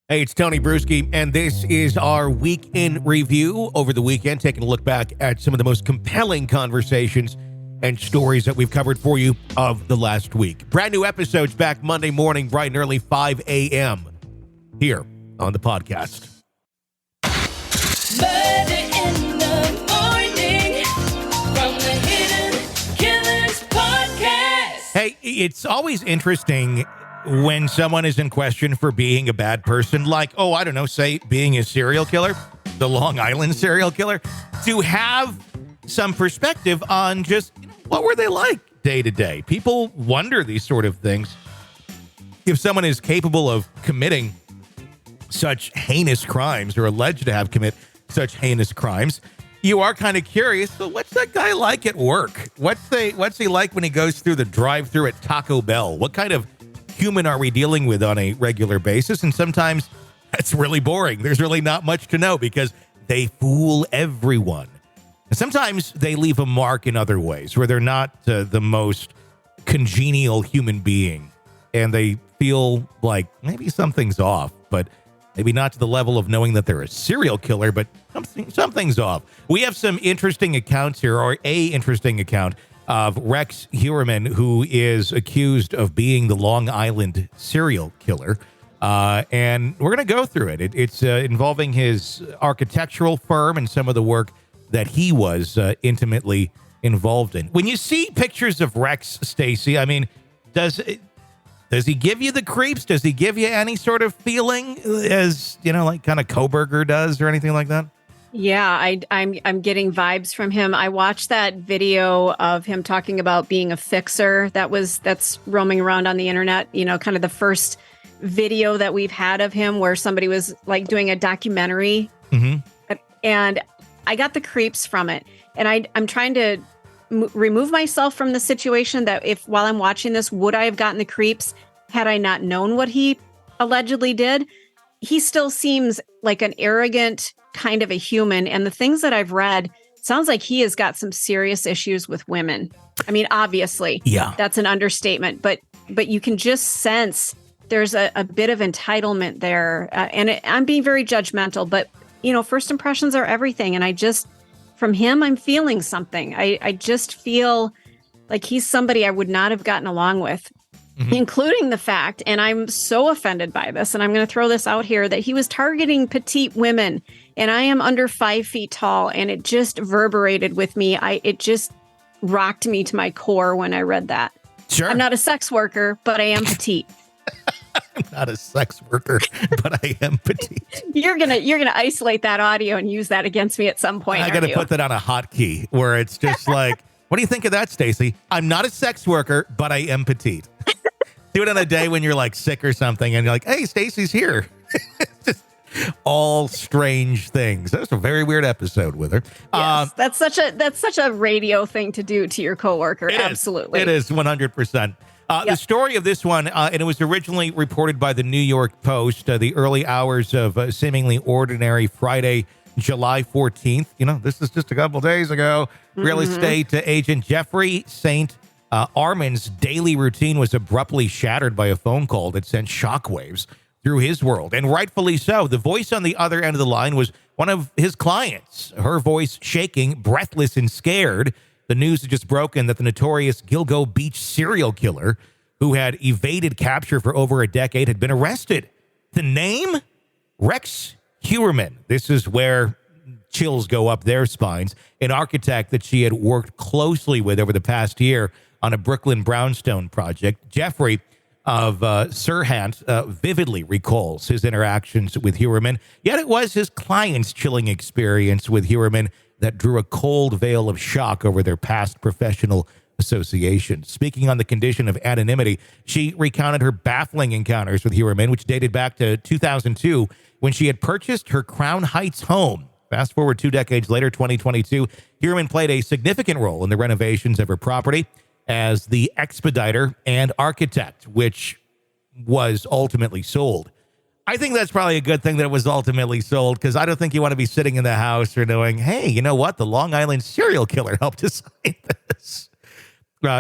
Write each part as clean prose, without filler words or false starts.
Hey, it's Tony Brueski, and this is our week in review over the weekend, taking a look back at some of the most compelling conversations and stories that we've covered for you of the last week. Brand new episodes back Monday morning, bright and early, 5 a.m. here on the podcast. Murder in the morning from the Hidden Killers podcast. Hey, it's always interesting when someone is in question for being a bad person, like, I don't know, say being a serial killer, the Long Island serial killer, to have some perspective on just what were they like day to day. People wonder these sort of things. If someone is capable of committing such heinous crimes or alleged to have commit such heinous crimes, you are kind of curious. So what's that guy like at work? What's he like when he goes through the drive-thru at Taco Bell? What kind of human are we dealing with on a regular basis? And sometimes that's really boring. There's really not much to know because they fool everyone. And sometimes they leave a mark in other ways where they're not the most congenial human being and they feel like maybe something's off, but maybe not to the level of knowing that they're a serial killer, but something's off. We have some interesting accounts here, or a interesting account of Rex Heuermann, who is accused of being the Long Island serial killer. And we're going to go through it. It's involving his architectural firm and some of the work that he was intimately involved in. When you see pictures of Rex, Stacey, I mean, does he give you the creeps? Does he give you any sort of feeling as, like kind of Kohberger does or anything like that? Yeah, I'm getting vibes from him. I watched that video of him talking about being a fixer that's roaming around on the internet, kind of the first video that we've had of him where somebody was like doing a documentary. Mm-hmm. And I got the creeps from it. And I'm trying to remove myself from the situation that while I'm watching this, would I have gotten the creeps had I not known what he allegedly did? He still seems like an arrogant kind of a human. And the things that I've read, sounds like he has got some serious issues with women. I mean, obviously, yeah, that's an understatement, but you can just sense there's a bit of entitlement there. I'm being very judgmental, but first impressions are everything. And from him, I'm feeling something. I just feel like he's somebody I would not have gotten along with. Mm-hmm. Including the fact, and I'm so offended by this, and I'm going to throw this out here, that he was targeting petite women, and I am under 5 feet tall, and it just reverberated with me. It just rocked me to my core when I read that. Sure. I'm not a sex worker, but I am petite. I'm not a sex worker, but I am petite. You're gonna isolate that audio and use that against me at some point. I got to put that on a hotkey where it's just like, what do you think of that, Stacey? I'm not a sex worker, but I am petite. Do it on a day when you're like sick or something and you're like, hey, Stacey's here. Just all strange things. That was a very weird episode with her. Yes, that's such a radio thing to do to your coworker. Absolutely. It is 100%. Yep. The story of this one, and it was originally reported by the New York Post, the early hours of seemingly ordinary Friday, July 14th. This is just a couple days ago. Mm-hmm. Real estate agent Jeffrey St. Armand's daily routine was abruptly shattered by a phone call that sent shockwaves through his world, and rightfully so. The voice on the other end of the line was one of his clients, her voice shaking, breathless and scared. The news had just broken that the notorious Gilgo Beach serial killer, who had evaded capture for over a decade, had been arrested. The name? Rex Heuermann. This is where chills go up their spines. An architect that she had worked closely with over the past year on a Brooklyn brownstone project. Jeffrey of Sirhant vividly recalls his interactions with Heuermann, yet it was his client's chilling experience with Heuermann that drew a cold veil of shock over their past professional association. Speaking on the condition of anonymity, she recounted her baffling encounters with Heuermann, which dated back to 2002, when she had purchased her Crown Heights home. Fast forward 2 decades later, 2022, Heuermann played a significant role in the renovations of her property as the expediter and architect, which was ultimately sold. I think that's probably a good thing that it was ultimately sold, because I don't think you want to be sitting in the house or knowing, hey, you know what? The Long Island serial killer helped design this.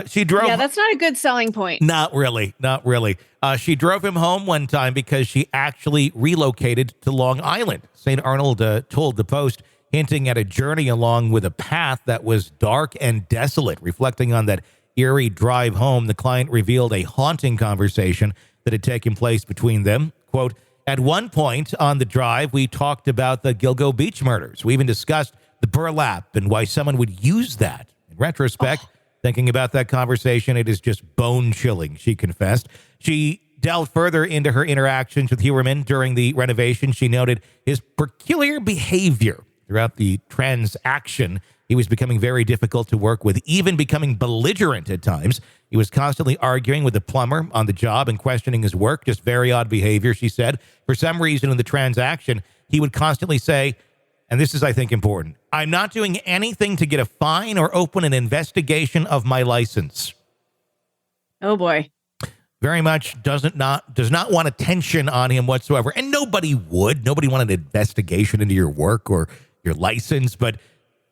She drove. Yeah, that's not a good selling point. Not really. Not really. She drove him home one time because she actually relocated to Long Island. St. Arnold told the Post, hinting at a journey along with a path that was dark and desolate. Reflecting on that eerie drive home, the client revealed a haunting conversation that had taken place between them. Quote, at one point on the drive, we talked about the Gilgo beach murders. We even discussed the burlap and why someone would use that. In retrospect, thinking about that conversation, it is just bone-chilling, she confessed. She delved further into her interactions with Heuermann during the renovation. She noted his peculiar behavior throughout the transaction. He was becoming very difficult to work with, even becoming belligerent at times. He was constantly arguing with the plumber on the job and questioning his work. Just very odd behavior, she said. For some reason in the transaction, he would constantly say, and this is, I think, important, I'm not doing anything to get a fine or open an investigation of my license. Oh, boy. Very much does not want attention on him whatsoever. And nobody would. Nobody wanted an investigation into your work or your license. But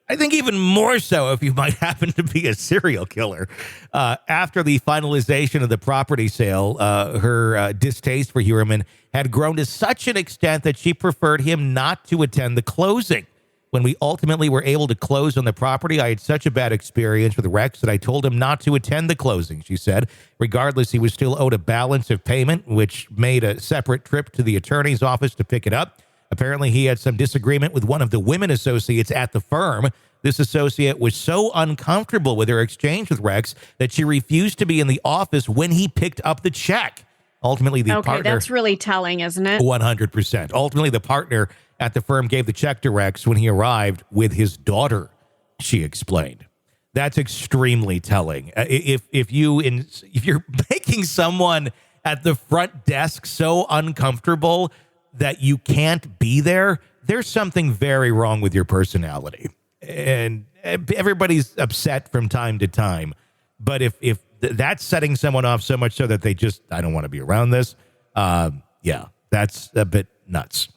I think even more so if you might happen to be a serial killer. After the finalization of the property sale, her distaste for Heuermann had grown to such an extent that she preferred him not to attend the closing. When we ultimately were able to close on the property, I had such a bad experience with Rex that I told him not to attend the closing, she said. Regardless, he was still owed a balance of payment, which made a separate trip to the attorney's office to pick it up. Apparently, he had some disagreement with one of the women associates at the firm. This associate was so uncomfortable with her exchange with Rex that she refused to be in the office when he picked up the check. Ultimately, the partner... Okay, that's really telling, isn't it? 100%. Ultimately, the partner at the firm gave the check to Rex when he arrived with his daughter, she explained. That's extremely telling. If you're making someone at the front desk so uncomfortable that you can't be there, there's something very wrong with your personality. And everybody's upset from time to time. But if that's setting someone off so much so that they just, I don't want to be around this, yeah, that's a bit nuts.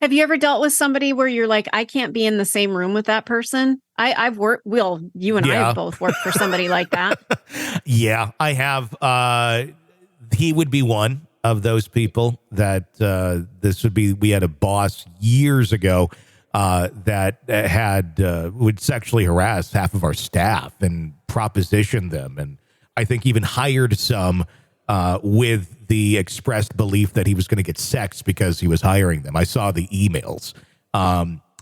Have you ever dealt with somebody where you're like, I can't be in the same room with that person? I've worked, Will, you and I have both worked for somebody like that. Yeah, I have. He would be one of those people that we had a boss years ago that would sexually harass half of our staff and proposition them. And I think even hired some with the expressed belief that he was going to get sex because he was hiring them. I saw the emails.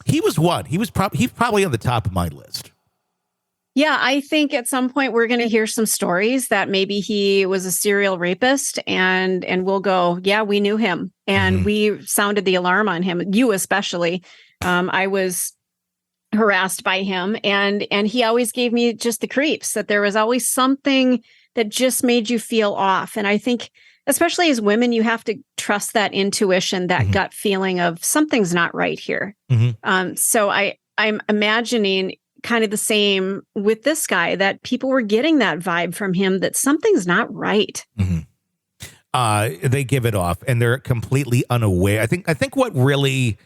He was one. He's probably on the top of my list. Yeah, I think at some point we're going to hear some stories that maybe he was a serial rapist and we'll go, yeah, we knew him. And we sounded the alarm on him, you especially. I was harassed by him and he always gave me just the creeps, that there was always something that just made you feel off. And I think, especially as women, you have to trust that intuition, that gut feeling of something's not right here. So I'm imagining kind of the same with this guy, that people were getting that vibe from him that something's not right. They give it off and they're completely unaware. I think what really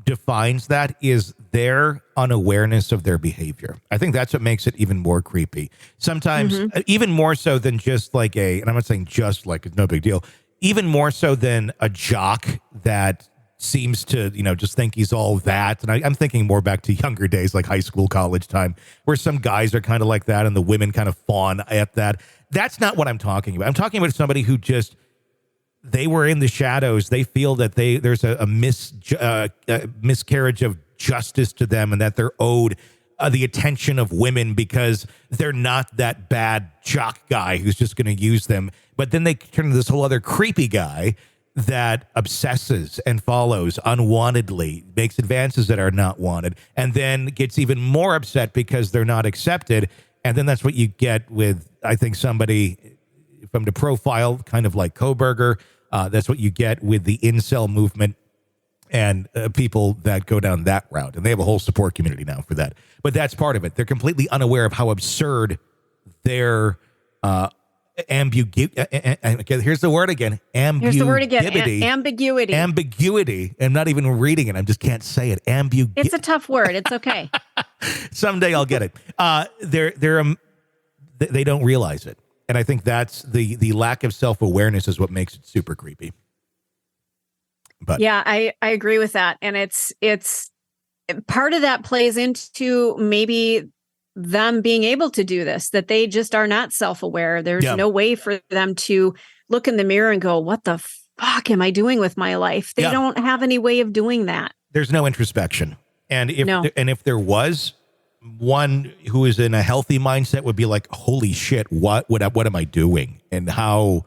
defines that is their unawareness of their behavior. I think that's what makes it even more creepy. Sometimes even more so than just like and I'm not saying just like, it's no big deal, even more so than a jock that seems to, just think he's all that. And I'm thinking more back to younger days, like high school, college time, where some guys are kind of like that and the women kind of fawn at that. That's not what I'm talking about. I'm talking about somebody who just, they were in the shadows. They feel that there's a miscarriage of justice to them and that they're owed the attention of women because they're not that bad jock guy who's just going to use them. But then they turn to this whole other creepy guy that obsesses and follows unwantedly, makes advances that are not wanted, and then gets even more upset because they're not accepted. And then that's what you get with, I think, somebody from the profile, kind of like Koberger. That's what you get with the incel movement and people that go down that route. And they have a whole support community now for that. But that's part of it. They're completely unaware of how absurd their ambiguity. Here's the word again. Ambiguity. Ambiguity. I'm not even reading it. I just can't say it. Ambiguity. It's a tough word. It's okay. Someday I'll get it. They're They don't realize it. And I think that's the lack of self-awareness is what makes it super creepy. But yeah, I agree with that. And it's part of that plays into maybe them being able to do this, that they just are not self-aware. There's no way for them to look in the mirror and go, what the fuck am I doing with my life? They don't have any way of doing that. There's no introspection. And if there was, one who is in a healthy mindset would be like, holy shit, what am I doing? And how,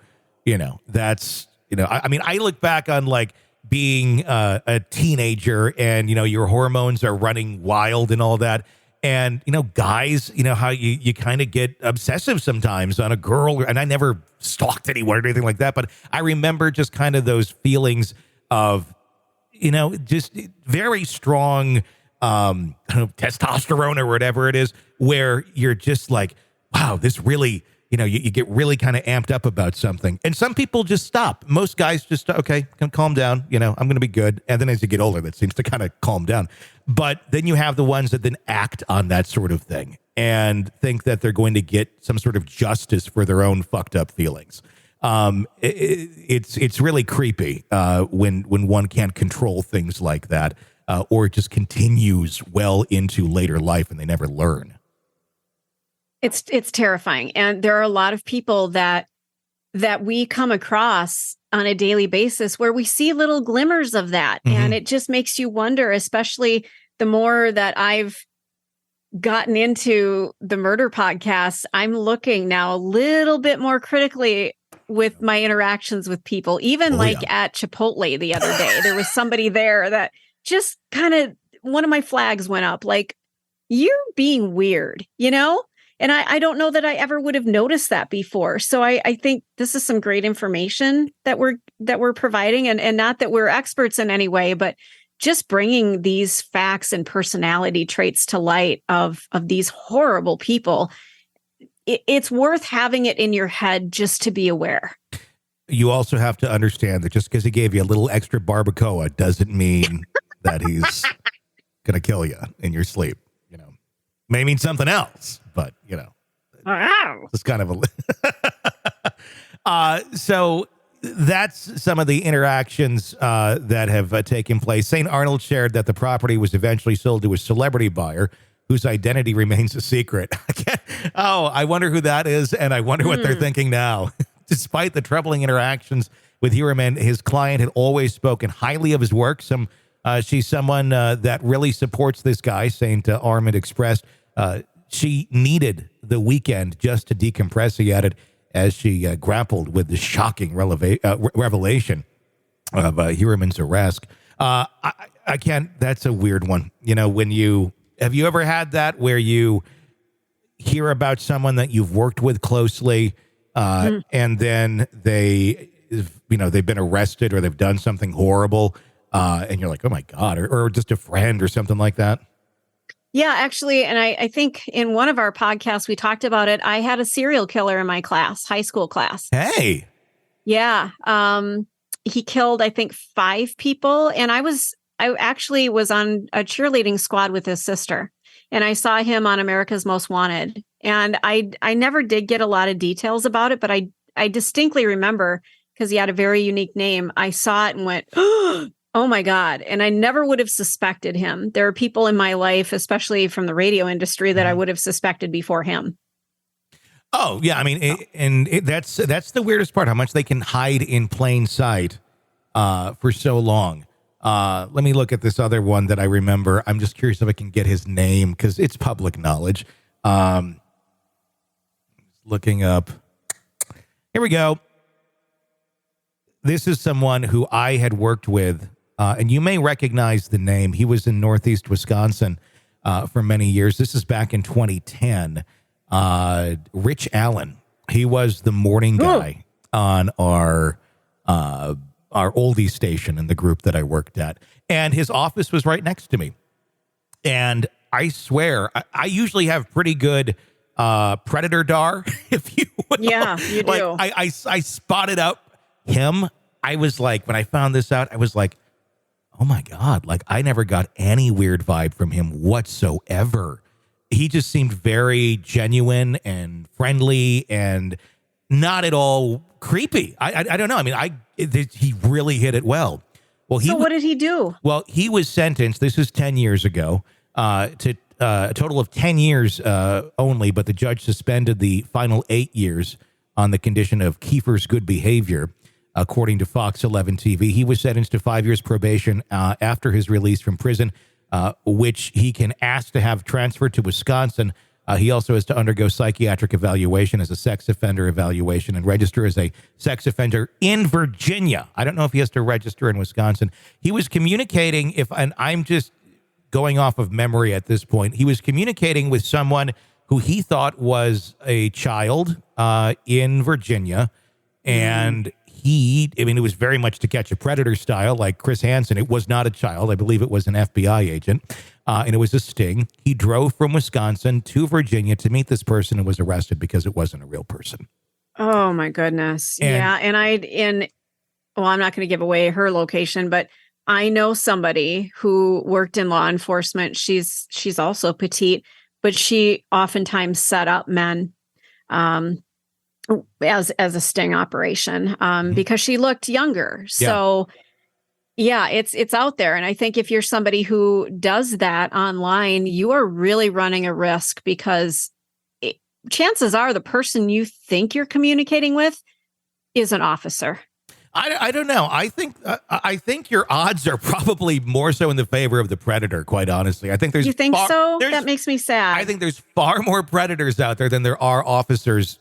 that's, I mean, I look back on like being a teenager and, your hormones are running wild and all that. And, guys, how you kind of get obsessive sometimes on a girl. And I never stalked anyone or anything like that. But I remember just kind of those feelings of, just very strong testosterone or whatever it is, where you're just like, wow, this really, you get really kind of amped up about something. And some people just stop. Most guys just, okay, can calm down. I'm going to be good. And then as you get older, that seems to kind of calm down. But then you have the ones that then act on that sort of thing and think that they're going to get some sort of justice for their own fucked up feelings. It's really creepy when one can't control things like that. Or it just continues well into later life and they never learn. It's terrifying. And there are a lot of people that we come across on a daily basis where we see little glimmers of that. Mm-hmm. And it just makes you wonder, especially the more that I've gotten into the murder podcasts, I'm looking now a little bit more critically with my interactions with people, even at Chipotle the other day, there was somebody there that just kind of, one of my flags went up, like, you're being weird, And I don't know that I ever would have noticed that before. So I think this is some great information that we're providing, and not that we're experts in any way, but just bringing these facts and personality traits to light of these horrible people. It's worth having it in your head just to be aware. You also have to understand that just because he gave you a little extra barbacoa doesn't mean that he's going to kill you in your sleep. May mean something else, but it's kind of a. So that's some of the interactions that have taken place. St. Arnold shared that the property was eventually sold to a celebrity buyer whose identity remains a secret. I wonder who that is, and I wonder what they're thinking now. Despite the troubling interactions with Heuermann, his client had always spoken highly of his work. She's someone that really supports this guy, St. Armand expressed. She needed the weekend just to decompress, he added, as she grappled with the shocking revelation of Heuermann's arrest. I can't, that's a weird one. Have you ever had that where you hear about someone that you've worked with closely and then they've been arrested or they've done something horrible and you're like, oh my God, or just a friend or something like that? Yeah, actually. And I think in one of our podcasts, we talked about it. I had a serial killer in my class, high school class. Hey. Yeah. He killed, I think, 5 people. And I actually was on a cheerleading squad with his sister. And I saw him on America's Most Wanted. And I never did get a lot of details about it, but I distinctly remember, because he had a very unique name, I saw it and went, oh my God. And I never would have suspected him. There are people in my life, especially from the radio industry, that I would have suspected before him. Oh, yeah. I mean, that's the weirdest part, how much they can hide in plain sight for so long. Let me look at this other one that I remember. I'm just curious if I can get his name because it's public knowledge. Looking up. Here we go. This is someone who I had worked with, and you may recognize the name. He was in Northeast Wisconsin for many years. This is back in 2010. Rich Allen. He was the morning guy on our oldie station in the group that I worked at. And his office was right next to me. And I swear, I usually have pretty good predator dar, if you will. Yeah, you do. Like, I spotted out him. I was like, when I found this out, I was like, oh my God, like I never got any weird vibe from him whatsoever. he just seemed very genuine and friendly and not at all creepy. I don't know. I mean, he really hit it well. Well, So what did he do? Well, he was sentenced. This is 10 years ago to a total of 10 years only, but the judge suspended the final 8 years on the condition of Kiefer's good behavior, according to Fox 11 TV. He was sentenced to 5 years probation after his release from prison, which he can ask to have transferred to Wisconsin. He also has to undergo psychiatric evaluation as a sex offender evaluation and register as a sex offender in Virginia. I don't know if he has to register in Wisconsin. He was communicating, and I'm just going off of memory at this point, he was communicating with someone who he thought was a child in Virginia. And it was very much To Catch a Predator style, like Chris Hansen. It was not a child. I believe it was an FBI agent. And it was a sting. He drove from Wisconsin to Virginia to meet this person and was arrested because it wasn't a real person. Oh my goodness. And I'm not going to give away her location, but I know somebody who worked in law enforcement. She's also petite, but she oftentimes set up men as a sting operation because she looked younger. So yeah, it's out there. And I think if you're somebody who does that online, you are really running a risk because chances are the person you think you're communicating with is an officer. I don't know. I think your odds are probably more so in the favor of the predator, quite honestly. I think there's You think so? That makes me sad. I think there's far more predators out there than there are officers.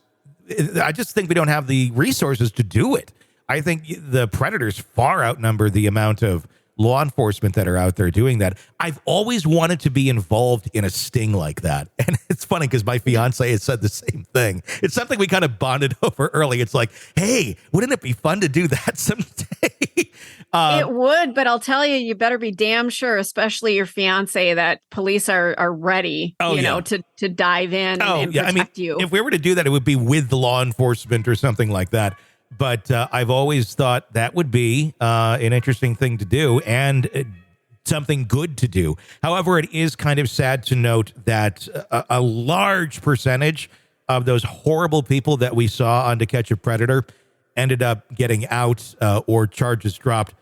I just think we don't have the resources to do it. I think the predators far outnumber the amount of law enforcement that are out there doing that. I've always wanted to be involved in a sting like that. And it's funny because my fiance has said the same thing. It's something we kind of bonded over early. It's like, hey, wouldn't it be fun to do that someday? It would, but I'll tell you, you better be damn sure, especially your fiance, that police are ready, to dive in and protect you. If we were to do that, it would be with the law enforcement or something like that. But I've always thought that would be an interesting thing to do and something good to do. However, it is kind of sad to note that a large percentage of those horrible people that we saw on To Catch a Predator ended up getting out or charges dropped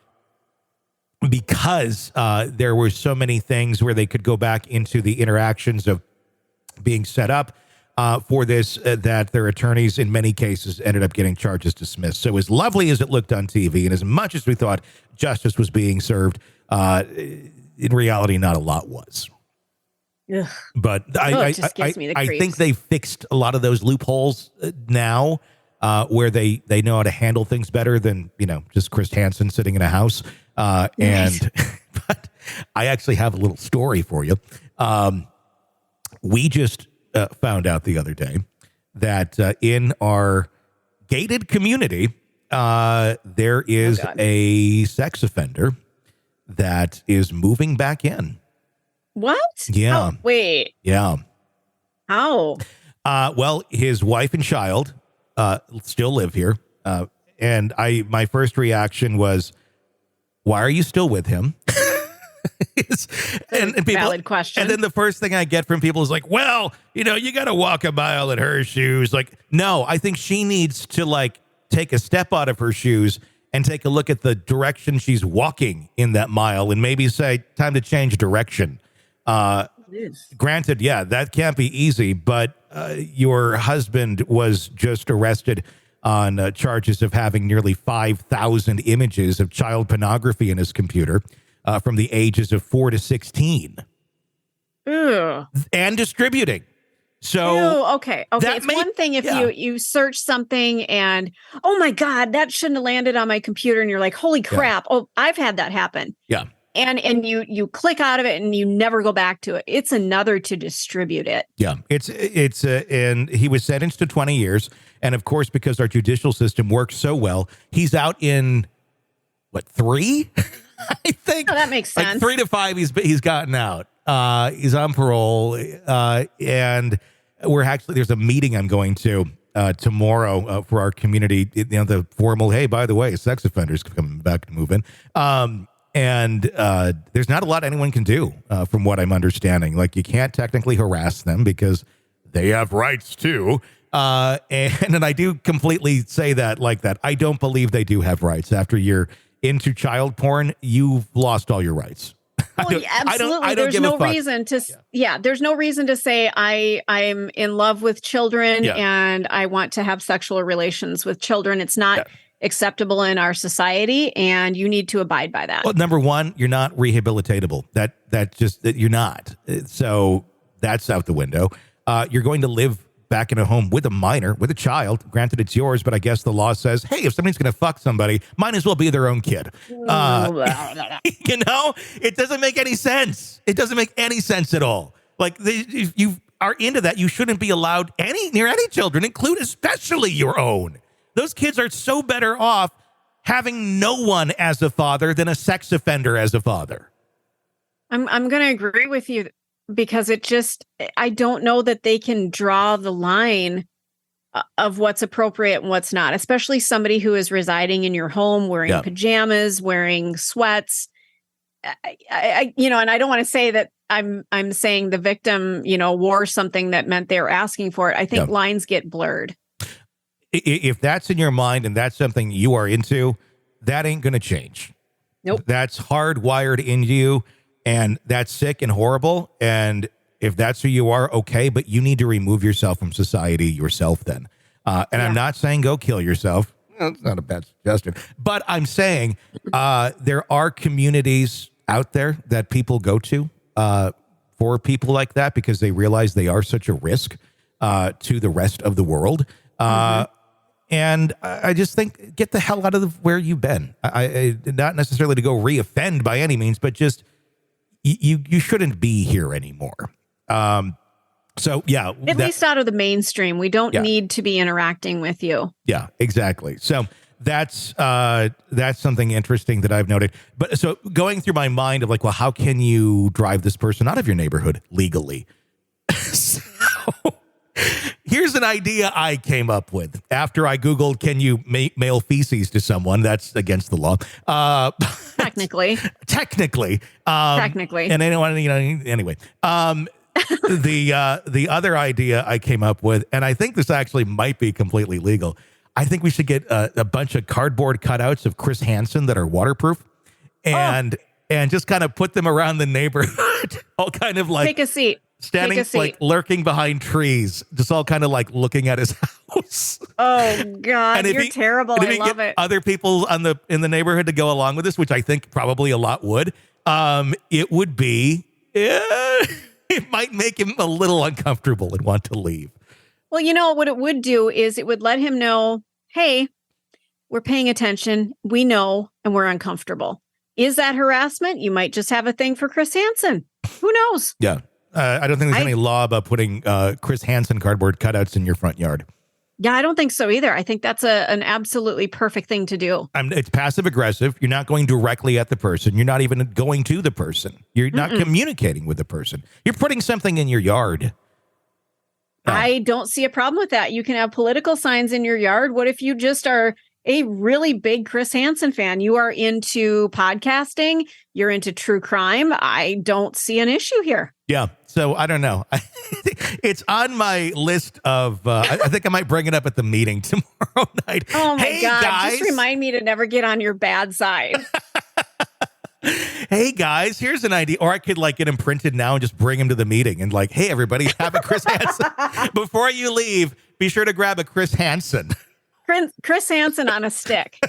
because there were so many things where they could go back into the interactions of being set up for this, that their attorneys in many cases ended up getting charges dismissed. So as lovely as it looked on TV and as much as we thought justice was being served, in reality, not a lot was. Ugh. But I think they fixed a lot of those loopholes now where they know how to handle things better than, just Chris Hansen sitting in a house. But I actually have a little story for you. We just found out the other day that in our gated community, there is a sex offender that is moving back in. What? Yeah. Oh, wait. Yeah. How? Well, his wife and child still live here. And my first reaction was, why are you still with him? and people, valid question. And then the first thing I get from people is like, well, you got to walk a mile in her shoes. Like, no, I think she needs to take a step out of her shoes and take a look at the direction she's walking in that mile and maybe say, time to change direction. Granted, yeah, that can't be easy, but your husband was just arrested on charges of having nearly 5,000 images of child pornography in his computer from the ages of 4 to 16. Ew. And distributing. So Ew, okay. It's one thing if you search something and, oh my God, that shouldn't have landed on my computer. And you're like, holy crap. Yeah. Oh, I've had that happen. Yeah. And you click out of it and you never go back to it. It's another to distribute it. Yeah. And he was sentenced to 20 years. And of course, because our judicial system works so well, he's out in 3? I think. Oh, that makes sense. 3 to 5, he's gotten out. He's on parole. And there's a meeting I'm going to tomorrow for our community. The formal, hey, by the way, sex offenders coming back to move in. And there's not a lot anyone can do, from what I'm understanding. Like, you can't technically harass them because they have rights too. And I do completely say that like that. I don't believe they do have rights. After you're into child porn, you've lost all your rights. Well, absolutely. There's no reason to, there's no reason to say I'm in love with children and I want to have sexual relations with children. It's not acceptable in our society, and you need to abide by that. Well, number one, you're not rehabilitatable. You're not. So that's out the window. You're going to live back in a home with a minor, with a child. Granted, it's yours, but I guess the law says, hey, if somebody's going to fuck somebody, might as well be their own kid. You know, it doesn't make any sense. It doesn't make any sense at all. Like, if you are into that, you shouldn't be allowed near any children, especially your own. Those kids are so better off having no one as a father than a sex offender as a father. I'm going to agree with you, because I don't know that they can draw the line of what's appropriate and what's not, especially somebody who is residing in your home, wearing pajamas, wearing sweats. And I don't want to say that I'm saying the victim, wore something that meant they were asking for it. I think lines get blurred. If that's in your mind and that's something you are into, that ain't going to change. Nope. That's hardwired in you. And that's sick and horrible. And if that's who you are, okay, but you need to remove yourself from society yourself then. I'm not saying go kill yourself. That's not a bad suggestion. But I'm saying there are communities out there that people go to for people like that, because they realize they are such a risk to the rest of the world. And I just think, get the hell out of where you've been. I not necessarily to go re-offend by any means, but just you shouldn't be here anymore. At least out of the mainstream. We don't need to be interacting with you. Yeah, exactly. So that's something interesting that I've noted. But so going through my mind of like, well, how can you drive this person out of your neighborhood legally? So here's an idea I came up with after I Googled, can you mail feces to someone? That's against the law. Technically. And I don't want to, anyway. The other idea I came up with, and I think this actually might be completely legal. I think we should get a bunch of cardboard cutouts of Chris Hansen that are waterproof and just kind of put them around the neighborhood. All kind of like. Take a seat. Standing, like lurking behind trees, just all kind of like looking at his house. Oh God, you're terrible. I love it. Other people in the neighborhood to go along with this, which I think probably a lot would. It would be, it might make him a little uncomfortable and want to leave. Well, what it would do is it would let him know, hey, we're paying attention. We know, and we're uncomfortable. Is that harassment? You might just have a thing for Chris Hansen. Who knows? Yeah. I don't think there's any law about putting Chris Hansen cardboard cutouts in your front yard. Yeah, I don't think so either. I think that's an absolutely perfect thing to do. It's passive aggressive. You're not going directly at the person. You're not even going to the person. You're not communicating with the person. You're putting something in your yard. I don't see a problem with that. You can have political signs in your yard. What if you just are a really big Chris Hansen fan? You are into podcasting. You're into true crime. I don't see an issue here. Yeah. So I don't know. It's on my list of, I think I might bring it up at the meeting tomorrow night. Oh my God. Guys. Just remind me to never get on your bad side. Hey guys, here's an idea. Or I could like get him printed now and just bring him to the meeting and like, hey everybody, have a Chris Hansen. Before you leave, be sure to grab a Chris Hansen. Chris Hansen on a stick.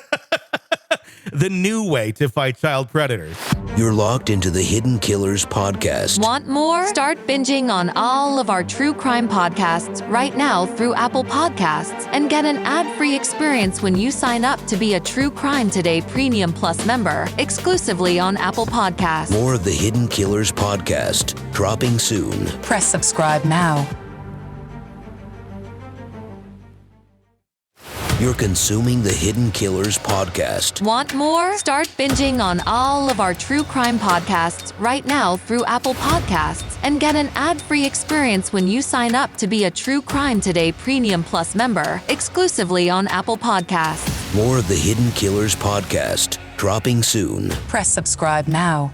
The new way to fight child predators. You're locked into the Hidden Killers podcast. Want more? Start binging on all of our true crime podcasts right now through Apple Podcasts and get an ad-free experience when you sign up to be a True Crime Today Premium Plus member exclusively on Apple Podcasts. More of the Hidden Killers podcast dropping soon. Press subscribe now. You're consuming the Hidden Killers podcast. Want more? Start binging on all of our true crime podcasts right now through Apple Podcasts and get an ad-free experience when you sign up to be a True Crime Today Premium Plus member exclusively on Apple Podcasts. More of the Hidden Killers podcast dropping soon. Press subscribe now.